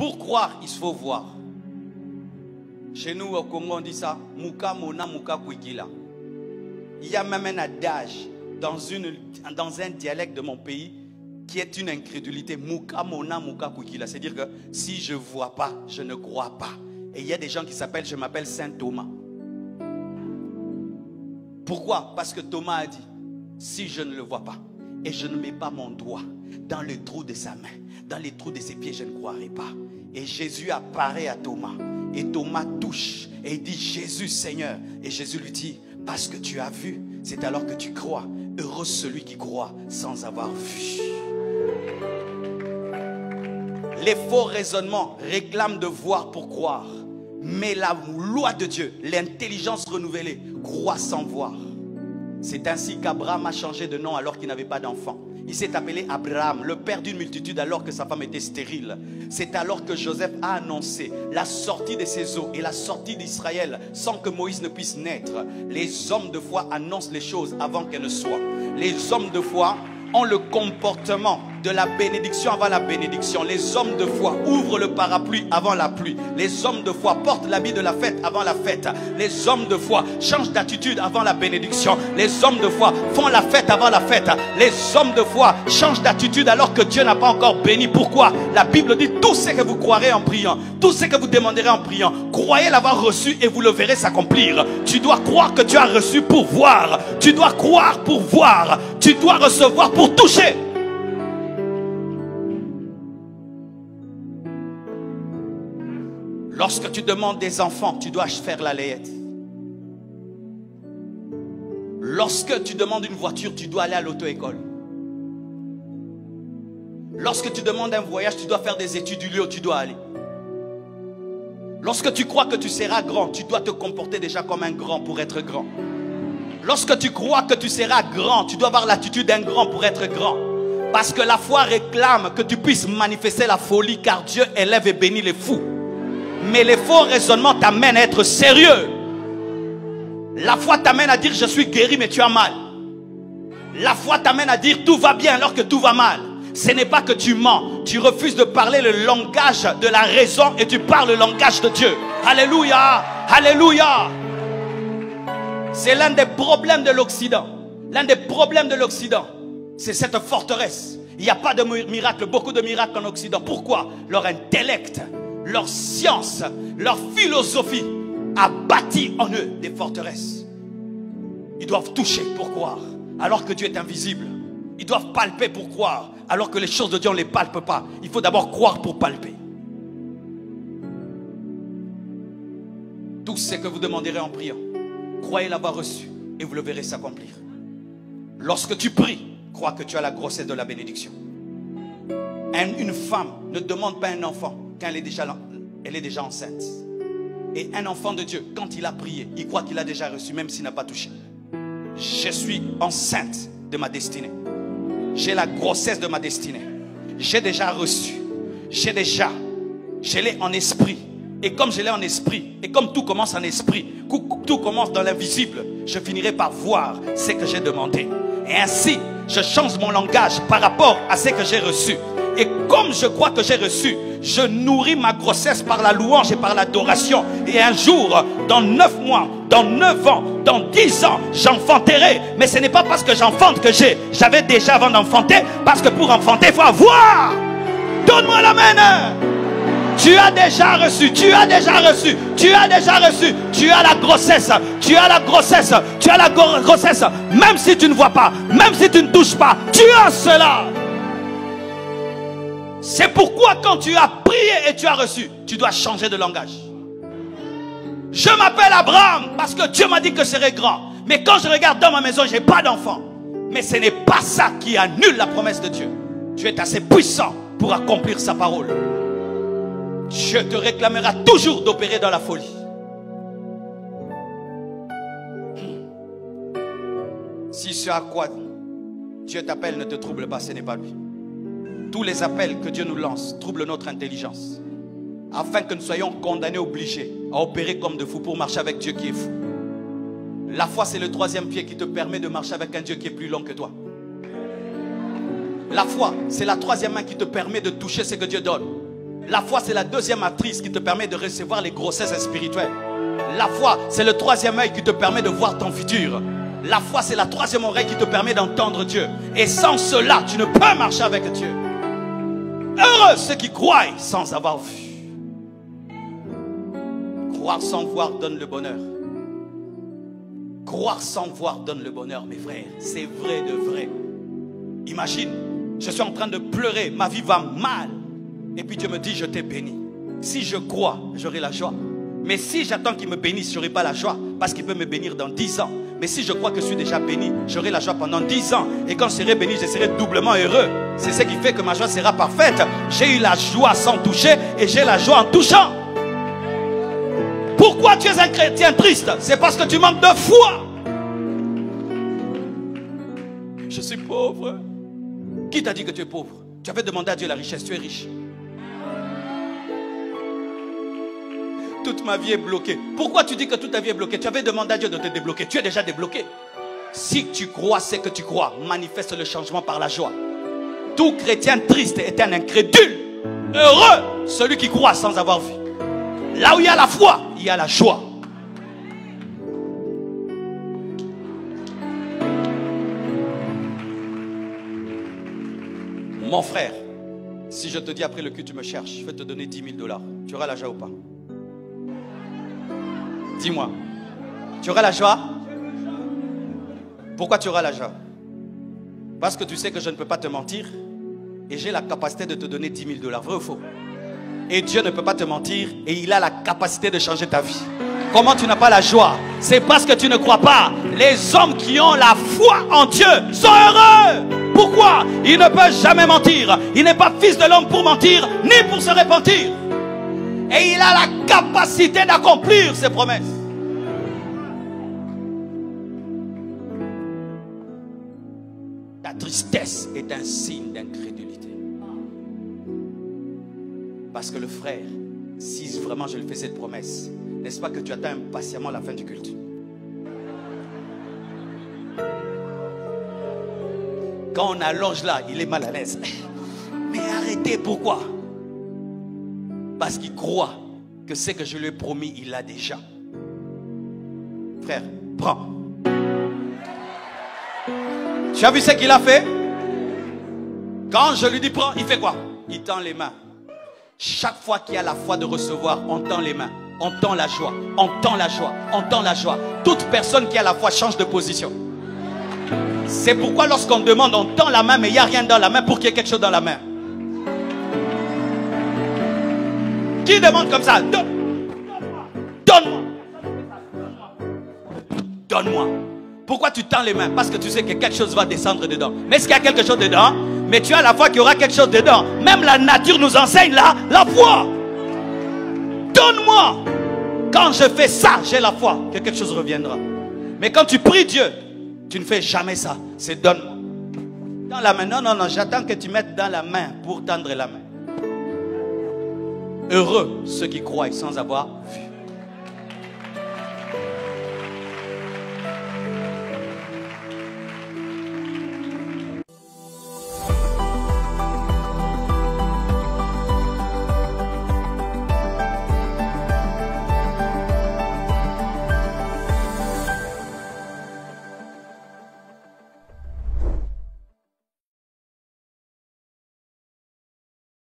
Pour croire, il faut voir. Chez nous au Congo, on dit ça. Muka mona muka kwikila. Il y a même un adage dans un dialecte de mon pays qui est une incrédulité. Muka mona muka kwikila. C'est-à-dire que si je ne vois pas, je ne crois pas. Et il y a des gens qui s'appellent, je m'appelle Saint Thomas. Pourquoi? Parce que Thomas a dit, si je ne le vois pas et je ne mets pas mon doigt dans le trou de sa main, dans les trous de ses pieds, je ne croirai pas. Et Jésus apparaît à Thomas. Et Thomas touche et il dit, Jésus Seigneur. Et Jésus lui dit, parce que tu as vu, c'est alors que tu crois. Heureux celui qui croit sans avoir vu. Les faux raisonnements réclament de voir pour croire. Mais la loi de Dieu, l'intelligence renouvelée, croit sans voir. C'est ainsi qu'Abraham a changé de nom alors qu'il n'avait pas d'enfant. Il s'est appelé Abraham, le père d'une multitude alors que sa femme était stérile. C'est alors que Joseph a annoncé la sortie de ses eaux et la sortie d'Israël sans que Moïse ne puisse naître. Les hommes de foi annoncent les choses avant qu'elles ne soient. Les hommes de foi ont le comportement de la bénédiction avant la bénédiction. Les hommes de foi ouvrent le parapluie avant la pluie. Les hommes de foi portent l'habit de la fête avant la fête. Les hommes de foi changent d'attitude avant la bénédiction. Les hommes de foi font la fête avant la fête. Les hommes de foi changent d'attitude alors que Dieu n'a pas encore béni. Pourquoi? La Bible dit, tout ce que vous croirez en priant, tout ce que vous demanderez en priant, croyez l'avoir reçu et vous le verrez s'accomplir. Tu dois croire que tu as reçu pour voir. Tu dois croire pour voir. Tu dois recevoir pour toucher. Lorsque tu demandes des enfants, tu dois faire la layette. Lorsque tu demandes une voiture, tu dois aller à l'auto-école. Lorsque tu demandes un voyage, tu dois faire des études du lieu où tu dois aller. Lorsque tu crois que tu seras grand, tu dois te comporter déjà comme un grand pour être grand. Lorsque tu crois que tu seras grand, tu dois avoir l'attitude d'un grand pour être grand. Parce que la foi réclame que tu puisses manifester la folie, car Dieu élève et bénit les fous. Mais les faux raisonnements t'amènent à être sérieux. La foi t'amène à dire je suis guéri mais tu as mal. La foi t'amène à dire tout va bien alors que tout va mal. Ce n'est pas que tu mens. Tu refuses de parler le langage de la raison et tu parles le langage de Dieu. Alléluia. Alléluia. C'est l'un des problèmes de l'Occident. L'un des problèmes de l'Occident, c'est cette forteresse. Il n'y a pas de miracle, beaucoup de miracles en Occident. Pourquoi? Leur intellect, leur science, leur philosophie a bâti en eux des forteresses. Ils doivent toucher pour croire, alors que Dieu est invisible. Ils doivent palper pour croire, alors que les choses de Dieu on ne les palpe pas. Il faut d'abord croire pour palper. Tout ce que vous demanderez en priant, croyez l'avoir reçu et vous le verrez s'accomplir. Lorsque tu pries, crois que tu as la grossesse de la bénédiction. Une femme ne demande pas un enfant quand elle est déjà enceinte. Et un enfant de Dieu, quand il a prié, il croit qu'il a déjà reçu, même s'il n'a pas touché. Je suis enceinte de ma destinée. J'ai la grossesse de ma destinée. J'ai déjà reçu. Je l'ai en esprit. Et comme je l'ai en esprit, et comme tout commence en esprit, tout commence dans l'invisible, je finirai par voir ce que j'ai demandé. Et ainsi, je change mon langage par rapport à ce que j'ai reçu. Et comme je crois que j'ai reçu, je nourris ma grossesse par la louange et par l'adoration. Et un jour, dans 9 mois, dans 9 ans, dans 10 ans, j'enfanterai. Mais ce n'est pas parce que j'enfante que j'avais déjà avant d'enfanter. Parce que pour enfanter, il faut avoir. Donne-moi l'amen. Tu as déjà reçu, tu as déjà reçu, tu as déjà reçu, tu as la grossesse, tu as la grossesse, tu as la grossesse. Même si tu ne vois pas, même si tu ne touches pas, tu as cela. C'est pourquoi quand tu as prié et tu as reçu, tu dois changer de langage. Je m'appelle Abraham parce que Dieu m'a dit que je serais grand. Mais quand je regarde dans ma maison, je n'ai pas d'enfant. Mais ce n'est pas ça qui annule la promesse de Dieu. Dieu est assez puissant pour accomplir sa parole. Dieu te réclamera toujours d'opérer dans la folie. Si ce à quoi Dieu t'appelle ne te trouble pas, ce n'est pas lui. Tous les appels que Dieu nous lance troublent notre intelligence, afin que nous soyons condamnés, obligés à opérer comme de fous pour marcher avec Dieu qui est fou. La foi, c'est le 3e pied qui te permet de marcher avec un Dieu qui est plus long que toi. La foi, c'est la 3e main qui te permet de toucher ce que Dieu donne. La foi, c'est la deuxième matrice qui te permet de recevoir les grossesses spirituelles. La foi, c'est le troisième œil qui te permet de voir ton futur. La foi, c'est la troisième oreille qui te permet d'entendre Dieu. Et sans cela, tu ne peux marcher avec Dieu. Heureux ceux qui croient sans avoir vu. Croire sans voir donne le bonheur. Croire sans voir donne le bonheur, mes frères. C'est vrai de vrai. Imagine, je suis en train de pleurer, ma vie va mal. Et puis Dieu me dit, je t'ai béni. Si je crois, j'aurai la joie. Mais si j'attends qu'il me bénisse, je n'aurai pas la joie. Parce qu'il peut me bénir dans 10 ans. Mais si je crois que je suis déjà béni, j'aurai la joie pendant 10 ans. Et quand je serai béni, je serai doublement heureux. C'est ce qui fait que ma joie sera parfaite. J'ai eu la joie sans toucher et j'ai la joie en touchant. Pourquoi tu es un chrétien triste? C'est parce que tu manques de foi. Je suis pauvre. Qui t'a dit que tu es pauvre? Tu avais demandé à Dieu la richesse, tu es riche. Toute ma vie est bloquée. Pourquoi tu dis que toute ta vie est bloquée? Tu avais demandé à Dieu de te débloquer. Tu es déjà débloqué. Si tu crois, c'est que tu crois. Manifeste le changement par la joie. Tout chrétien triste est un incrédule. Heureux celui qui croit sans avoir vu. Là où il y a la foi, il y a la joie. Mon frère, si je te dis après le culte, tu me cherches, je vais te donner 10 000 $. Tu auras la joie ou pas? Dis-moi. Tu auras la joie? Pourquoi tu auras la joie? Parce que tu sais que je ne peux pas te mentir. Et j'ai la capacité de te donner 10 000 $. Vrai ou faux? Et Dieu ne peut pas te mentir. Et il a la capacité de changer ta vie. Comment tu n'as pas la joie? C'est parce que tu ne crois pas. Les hommes qui ont la foi en Dieu sont heureux. Pourquoi? Il ne peut jamais mentir. Il n'est pas fils de l'homme pour mentir, ni pour se repentir. Et il a la capacité d'accomplir ses promesses. Ta tristesse est un signe d'incrédulité. Parce que le frère, si vraiment je lui fais cette promesse, n'est-ce pas que tu attends impatiemment la fin du culte? Quand on allonge là, il est mal à l'aise. Mais arrêtez, pourquoi? Parce qu'il croit que ce que je lui ai promis, il l'a déjà. Frère, prends. Tu as vu ce qu'il a fait? Quand je lui dis prends, il fait quoi? Il tend les mains. Chaque fois qu'il y a la foi de recevoir, on tend les mains. On tend la joie. On tend la joie. On tend la joie. Toute personne qui a la foi change de position. C'est pourquoi lorsqu'on demande, on tend la main, mais il n'y a rien dans la main pour qu'il y ait quelque chose dans la main. Qui demande comme ça? Donne-moi. Donne-moi. Pourquoi tu tends les mains? Parce que tu sais que quelque chose va descendre dedans. Mais est-ce qu'il y a quelque chose dedans? Mais tu as la foi qu'il y aura quelque chose dedans. Même la nature nous enseigne la foi. Donne-moi. Quand je fais ça, j'ai la foi que quelque chose reviendra. Mais quand tu pries Dieu, tu ne fais jamais ça. C'est donne-moi. Dans la main. Non, non, non. J'attends que tu mettes dans la main pour tendre la main. Heureux ceux qui croient sans avoir vu.